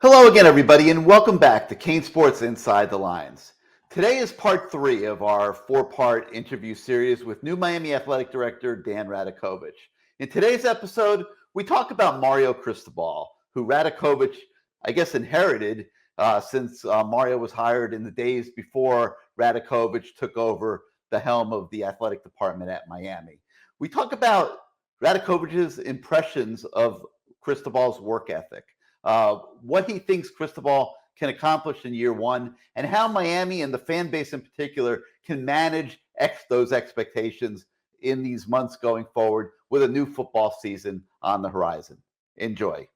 Hello again, everybody, and welcome back to CaneSport's Inside the Lines. Today is part 3 of our 4-part interview series with new Miami Athletic Director Dan Radakovich. In today's episode, we talk about Mario Cristobal, who Radakovich, I guess, inherited since Mario was hired in the days before Radakovich took over the helm of the athletic department at Miami. We talk about Radakovich's impressions of Cristobal's work ethic. What he thinks Cristobal can accomplish in year one, and how Miami and the fan base in particular can manage those expectations in these months going forward with a new football season on the horizon. Enjoy.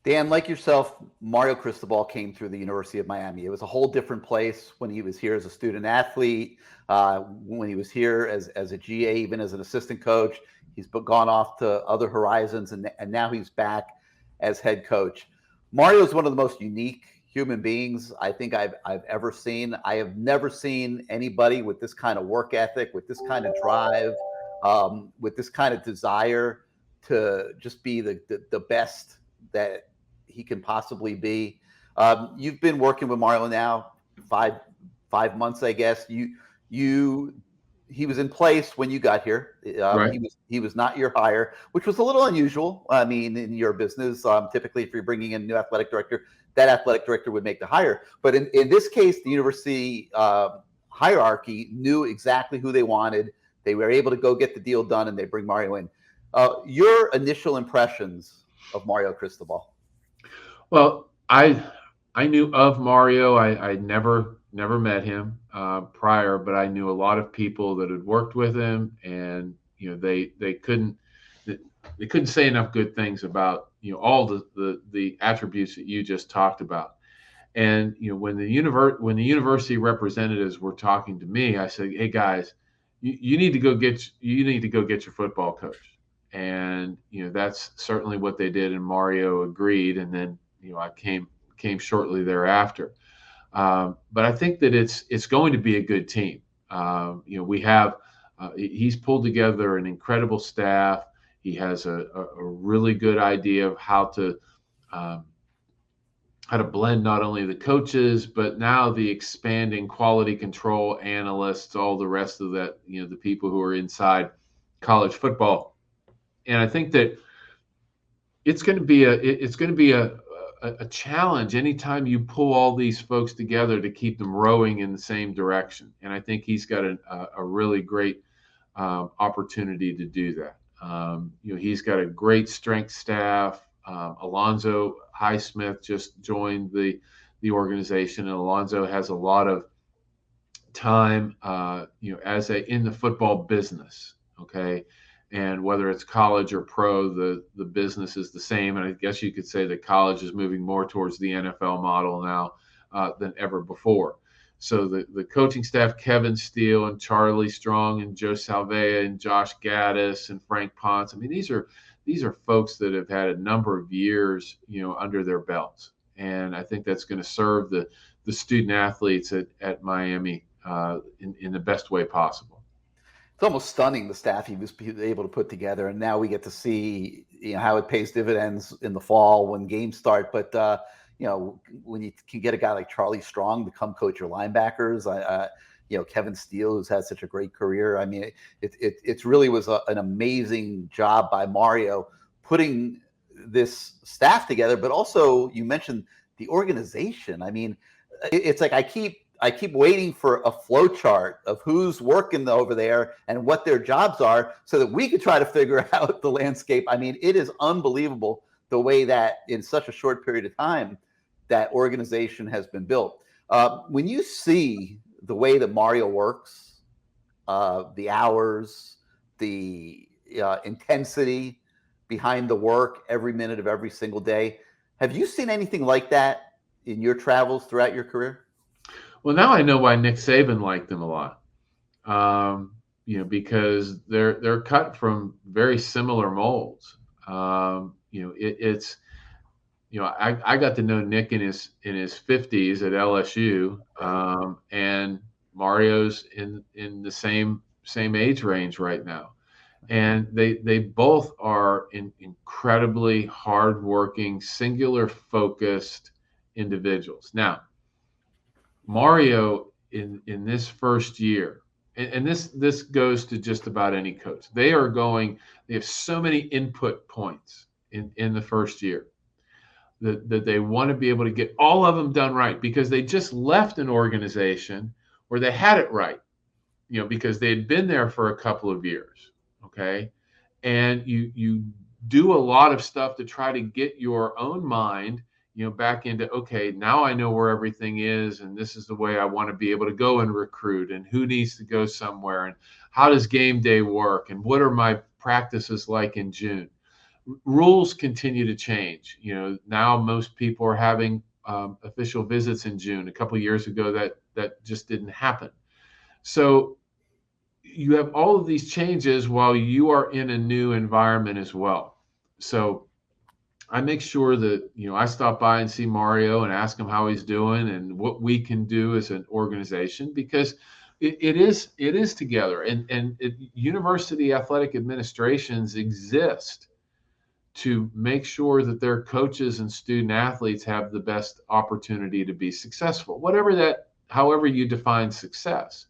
Dan, like yourself, Mario Cristobal came through the University of Miami. It was a whole different place when he was here as a student athlete, when he was here as a GA, even as an assistant coach. He's gone off to other horizons, and now he's back as head coach. Mario is one of the most unique human beings I think I've ever seen. I have never seen anybody with this kind of work ethic, with this kind of drive, with this kind of desire to just be the best that he can possibly be. You've been working with Mario now five months, I guess. He was in place when you got here. Right. He was not your hire, which was a little unusual. I mean, in your business, typically if you're bringing in a new athletic director, that athletic director would make the hire. But in this case, the university hierarchy knew exactly who they wanted. They were able to go get the deal done, and they bring Mario in. Your initial impressions of Mario Cristobal? Well, I knew of Mario. I never met him prior, but I knew a lot of people that had worked with him, and they couldn't say enough good things about all the attributes that you just talked about. And when the university representatives were talking to me, I said, "Hey guys, you need to go get your football coach." And that's certainly what they did, and Mario agreed, and then I came shortly thereafter. But I think that it's going to be a good team. We have he's pulled together an incredible staff. He has a really good idea of how to blend not only the coaches, but now the expanding quality control analysts, all the rest of that, the people who are inside college football. And I think that it's going to be a challenge anytime you pull all these folks together to keep them rowing in the same direction. And I think he's got a really great opportunity to do that. He's got a great strength staff. Alonzo Highsmith just joined the organization, and Alonzo has a lot of time, in the football business. Okay. And whether it's college or pro, the business is the same. And I guess you could say that college is moving more towards the NFL model now than ever before. So the coaching staff, Kevin Steele and Charlie Strong and Joe Salvea and Josh Gaddis and Frank Ponce. I mean, these are folks that have had a number of years, under their belts. And I think that's going to serve the student athletes at Miami in the best way possible. It's almost stunning, the staff he was able to put together, and now we get to see how it pays dividends in the fall when games start. But when you can get a guy like Charlie Strong to come coach your linebackers, Kevin Steele, who's had such a great career. I mean, it really was an amazing job by Mario putting this staff together. But also, you mentioned the organization. I mean, it's like I keep waiting for a flow chart of who's working over there and what their jobs are so that we could try to figure out the landscape. I mean, it is unbelievable the way that in such a short period of time that organization has been built. When you see the way that Mario works, the hours, the intensity behind the work every minute of every single day, have you seen anything like that in your travels throughout your career? Well, now I know why Nick Saban liked them a lot, because they're cut from very similar molds. I got to know Nick in his 50s at LSU, and Mario's in the same age range right now, and they both are incredibly hardworking, singular focused individuals. Now, Mario in this first year, and this goes to just about any coach. They have so many input points in the first year that they want to be able to get all of them done right, because they just left an organization where they had it right, because they had been there for a couple of years. Okay. And you do a lot of stuff to try to get your own mind, back into, okay, now I know where everything is, and this is the way I want to be able to go and recruit, and who needs to go somewhere, and how does game day work, and what are my practices like in June. Rules continue to change. Now most people are having official visits in June. A couple of years ago, that just didn't happen. So you have all of these changes while you are in a new environment as well. So I make sure that, I stop by and see Mario and ask him how he's doing and what we can do as an organization, because it is together, and university athletic administrations exist to make sure that their coaches and student athletes have the best opportunity to be successful, however you define success.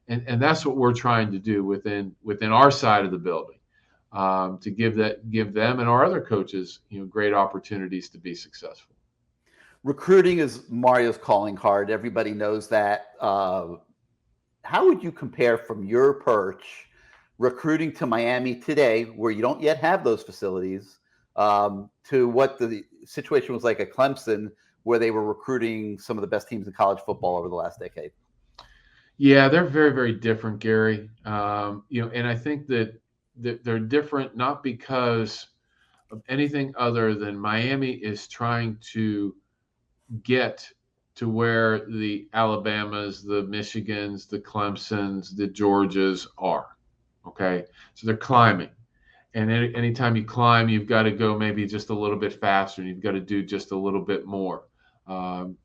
And that's what we're trying to do within our side of the building, to give them and our other coaches, great opportunities to be successful. Recruiting is Mario's calling card. Everybody knows that. How would you compare from your perch recruiting to Miami today, where you don't yet have those facilities, to what the situation was like at Clemson, where they were recruiting some of the best teams in college football over the last decade? Yeah, they're very, very different, Gary. And I think that they're different not because of anything other than Miami is trying to get to where the Alabamas, the Michigans, the Clemsons, the Georgias are. Okay, so they're climbing. And anytime you climb, you've got to go maybe just a little bit faster, and you've got to do just a little bit more.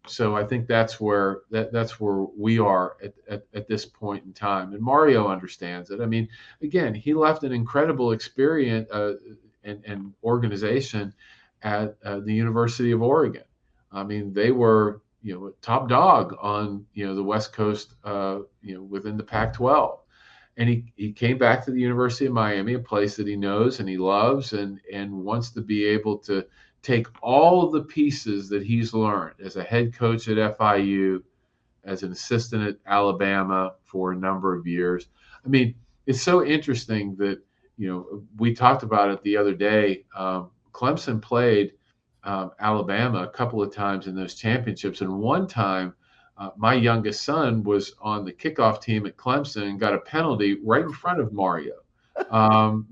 So I think that's where we are at this point in time. And Mario understands it. I mean, again, he left an incredible experience and organization at the University of Oregon. I mean, they were, top dog on, the West Coast, within the Pac-12. And he came back to the University of Miami, a place that he knows and he loves, and wants to be able to take all of the pieces that he's learned as a head coach at FIU, as an assistant at Alabama for a number of years. I mean, it's so interesting that, we talked about it the other day. Clemson played Alabama a couple of times in those championships. And one time, my youngest son was on the kickoff team at Clemson and got a penalty right in front of Mario,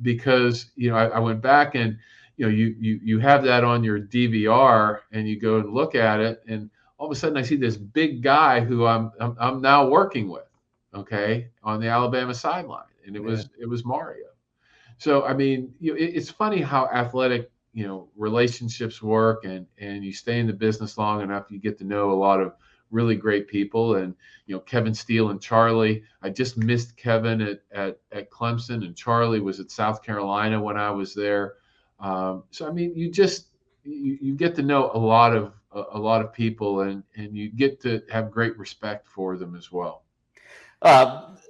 because, I went back and, you have that on your DVR and you go and look at it, and all of a sudden I see this big guy who I'm now working with, okay, on the Alabama sideline, and it was Mario. So I mean, it's funny how athletic relationships work, and you stay in the business long enough, you get to know a lot of really great people. And Kevin Steele and Charlie, I just missed Kevin at Clemson, and Charlie was at South Carolina when I was there. So I mean, you get to know a lot of people, and you get to have great respect for them as well.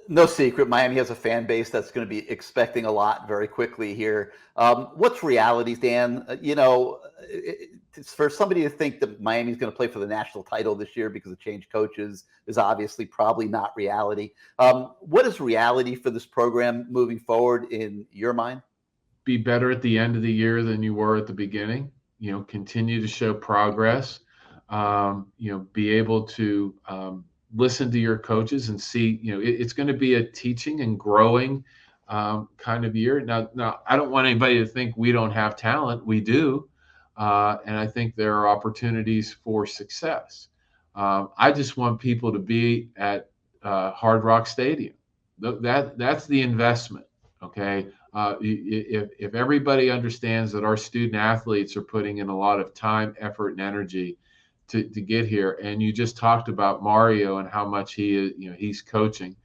No secret, Miami has a fan base that's going to be expecting a lot very quickly here. What's reality, Dan? It's for somebody to think that Miami's going to play for the national title this year because of change coaches is obviously probably not reality. What is reality for this program moving forward in your mind? Be better at the end of the year than you were at the beginning. Continue to show progress. Be able to listen to your coaches and see, it's going to be a teaching and growing kind of year. Now, I don't want anybody to think we don't have talent. We do. And I think there are opportunities for success. I just want people to be at Hard Rock Stadium. That's the investment. Okay. If everybody understands that our student athletes are putting in a lot of time, effort, and energy to get here, and you just talked about Mario and how much he's coaching.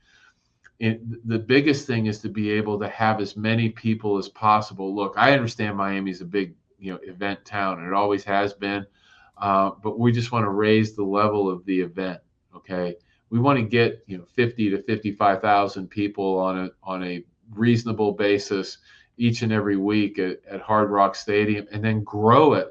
The biggest thing is to be able to have as many people as possible. Look, I understand Miami's a big event town, and it always has been. but we just want to raise the level of the event. Okay, we want to get 50 to 55,000 people on a reasonable basis each and every week at Hard Rock Stadium, and then grow it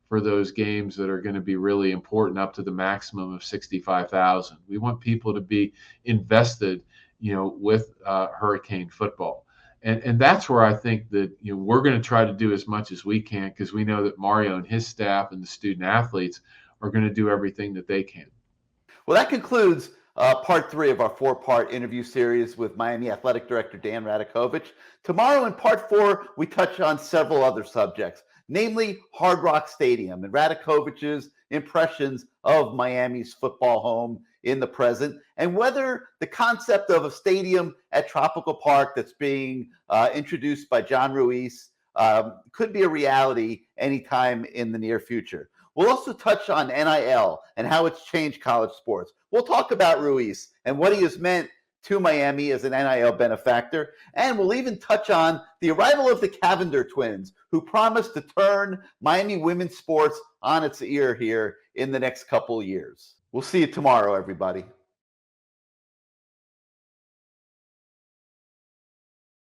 for those games that are going to be really important up to the maximum of 65,000. We want people to be invested, with Hurricane football. And that's where I think that we're going to try to do as much as we can, because we know that Mario and his staff and the student athletes are going to do everything that they can. Well, that concludes part 3 of our 4-part interview series with Miami Athletic Director Dan Radakovich. Tomorrow in part 4, we touch on several other subjects, namely Hard Rock Stadium and Radakovich's impressions of Miami's football home in the present, and whether the concept of a stadium at Tropical Park that's being introduced by John Ruiz could be a reality anytime in the near future. We'll also touch on NIL and how it's changed college sports. We'll talk about Ruiz and what he has meant to Miami as an NIL benefactor. And we'll even touch on the arrival of the Cavender twins, who promise to turn Miami women's sports on its ear here in the next couple of years. We'll see you tomorrow, everybody.